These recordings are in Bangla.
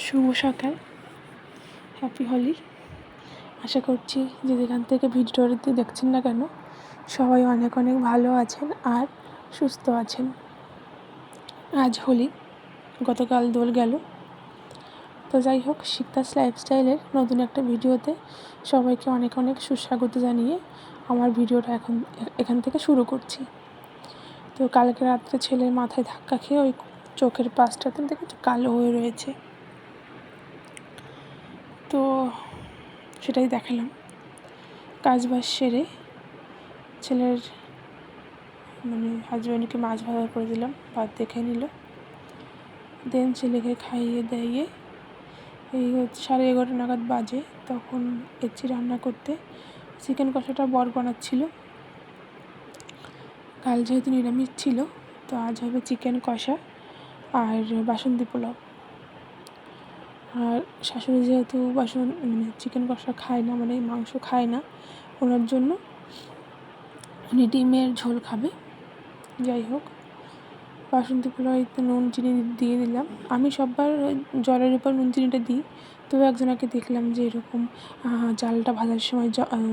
শুভ সকাল, হ্যাপি হোলি। আশা করছি যে যেখান থেকে ভিডিওটি দেখছেন না কেন সবাই অনেক অনেক ভালো আছেন আর সুস্থ আছেন। আজ হোলি, গতকাল দোল গেল। তো যাই হোক, শিকদাস লাইফস্টাইলের নতুন একটা ভিডিওতে সবাইকে অনেক অনেক সুস্বাগত জানিয়ে আমার ভিডিওটা এখান থেকে শুরু করছি। তো কালকে রাত্রে ছেলের মাথায় ধাক্কা খেয়ে ওই চোখের পাশটাতে দেখে কালো হয়ে রয়েছে। তো সেটাই দেখালাম। কাজবাজ সেরে ছেলের হাজব্যান্ডকে মাছ ভাজা করে দিলাম, ভাত দেখে নিল। দেন ছেলেকে খাইয়ে দাইয়ে এই 11:30 নাগাদ বাজে, তখন এসছি রান্না করতে। চিকেন কষাটা বর বানাচ্ছিল। কাল যেহেতু নিরামিষ ছিল, তো আজ হবে চিকেন কষা আর বাসন্তী পোলাও। আর শাশুড়ি যেহেতু চিকেন কষা খায় না, মাংস খায় না, ওনার জন্য উনি ডিমের ঝোল খাবে। যাই হোক, বাসন্তী পোলাওতে নুন চিনি দিয়ে দিলাম। আমি সববার জলের উপর নুন চিনিটা দিই, তবে একজনকে দেখলাম যে এরকম চালটা ভাজার সময়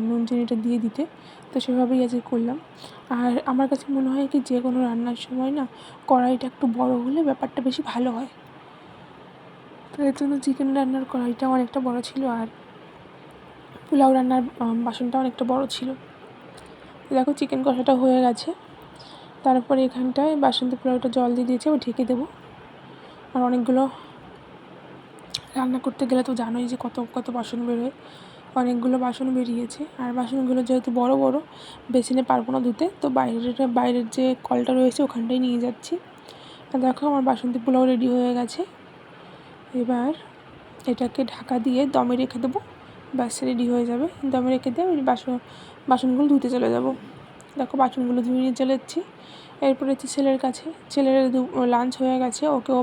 নুন চিনিটা দিয়ে দিতে, তো সেভাবেই আজকে করলাম। আর আমার কাছে মনে হয় কি, যে কোনো রান্নার সময় না কড়াইটা একটু বড় হলে ব্যাপারটা বেশি ভালো হয়। তো এর জন্য চিকেন রান্নার কড়াইটা অনেকটা বড় ছিল আর পোলাও রান্নার বাসনটা অনেকটা বড় ছিল। দেখো, চিকেন কষাটা হয়ে গেছে। তারপরে এখানটায় বাসন্তী পোলাওটা জল দিয়ে দিয়েছে, আমি ঢেকে দেবো। আর অনেকগুলো রান্না করতে গেলে তো জানোই যে কত কত বাসন বেরোয়। অনেকগুলো বাসন বেরিয়েছে, আর বাসনগুলো যেহেতু বড় বড়, বেসিনে পারবো না ধুতে, তো বাইরের যে কলটা রয়েছে ওখানটাই নিয়ে যাচ্ছি। আর দেখো, আমার বাসন্তী পোলাও রেডি হয়ে গেছে। এবার এটাকে ঢাকা দিয়ে দমে রেখে দেবো, ব্যাস রেডি হয়ে যাবে। দমে রেখে দিয়ে আমি বাসনগুলো ধুতে চলে যাব। দেখো, বাসনগুলো ধুয়ে নিয়ে চলে যাচ্ছি। এরপরে হচ্ছে ছেলের কাছে। ছেলের লাঞ্চ হয়ে গেছে, ওকেও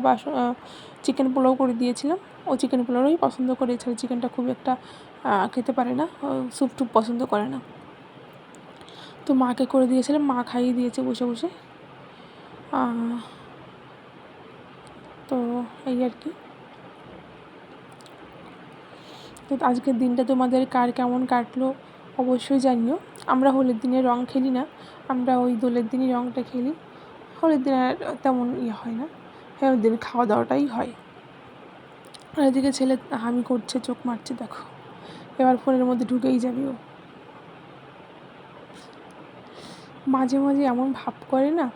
চিকেন পোলাও করে দিয়েছিলাম। ও চিকেন পোলাওই পছন্দ করে, এছাড়া চিকেনটা খুব একটা খেতে পারে না, স্যুপ টুপ পছন্দ করে না। তো মাকে করে দিয়েছিলাম, মা খাইয়ে দিয়েছে বসে বসে। তো এই আর কি। তো আজকের দিনটা তোমাদের কার কেমন কাটলো অবশ্যই জানিও। আমরা হোলির দিনে রং খেলি না, আমরা ওই দোলের দিনই রংটা খেলি। হোলির দিনে আর তেমন হয় না, হোলির দিন খাওয়া দাওয়াটাই হয়। আর এদিকে ছেলে হামি করছে, চোখ মারছে, দেখো এবার ফোনের মধ্যে ঢুকেই যাবে ও। মাঝে মাঝে এমন ভাব করে না।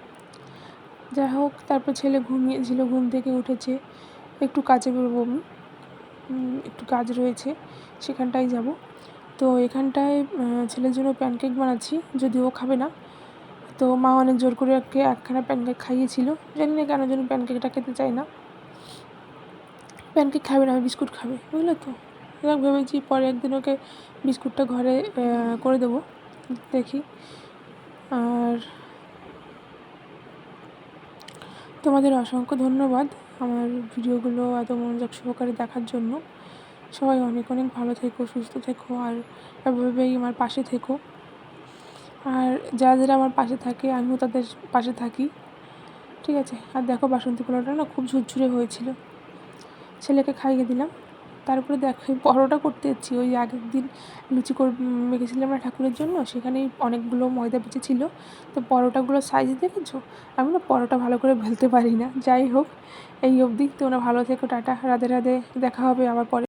যাই হোক, তারপর ছেলে ঘুমিয়েছিল, ঘুম থেকে উঠেছে। একটু কাজে বেরোবো আমি, একটু কাজ রয়েছে, সেখানটায় যাব। তো এখানটায় ছেলের জন্য প্যানকেক বানাচ্ছি, যদিও খাবে না। তো মা অনেক জোর করে একখানা প্যানকেক খাইয়েছিল, জানি না কেন যেন প্যানকেকটা খেতে চায় না। প্যানকেক খাবে না, বিস্কুট খাবে, বুঝলে তো। এবার ভেবেছি পরে একদিন ওকে বিস্কুটটা ঘরে করে দেবো, দেখি। আর তোমাদের অসংখ্য ধন্যবাদ আমার ভিডিওগুলো এত মনোযোগ সহকারে দেখার জন্য। সবাই অনেক অনেক ভালো থেকো, সুস্থ থেকো, আর এভাবেই আমার পাশে থেকো। আর যারা আমার পাশে থাকে, আমিও তাদের পাশে থাকি, ঠিক আছে। আর দেখো, বাসন্তী পোলাওটা না খুব ঝুরঝুরে হয়েছিল। ছেলেকে খাইয়ে দিলাম। তারপরে দেখো, পরোটা করতে যাচ্ছি। ওই আগের দিন লুচি মেখেছিলাম না ঠাকুরের জন্য, সেখানেই অনেকগুলো ময়দা বেঁচে ছিল। তো পরোটাগুলো সাইজ দেখেছো, আমি না পরোটা ভালো করে বেলতে পারি না। যাই হোক, এই অবধি। তোমরা ভালো থেকো, টাটা, রাধে রাধে, দেখা হবে আবার পরে।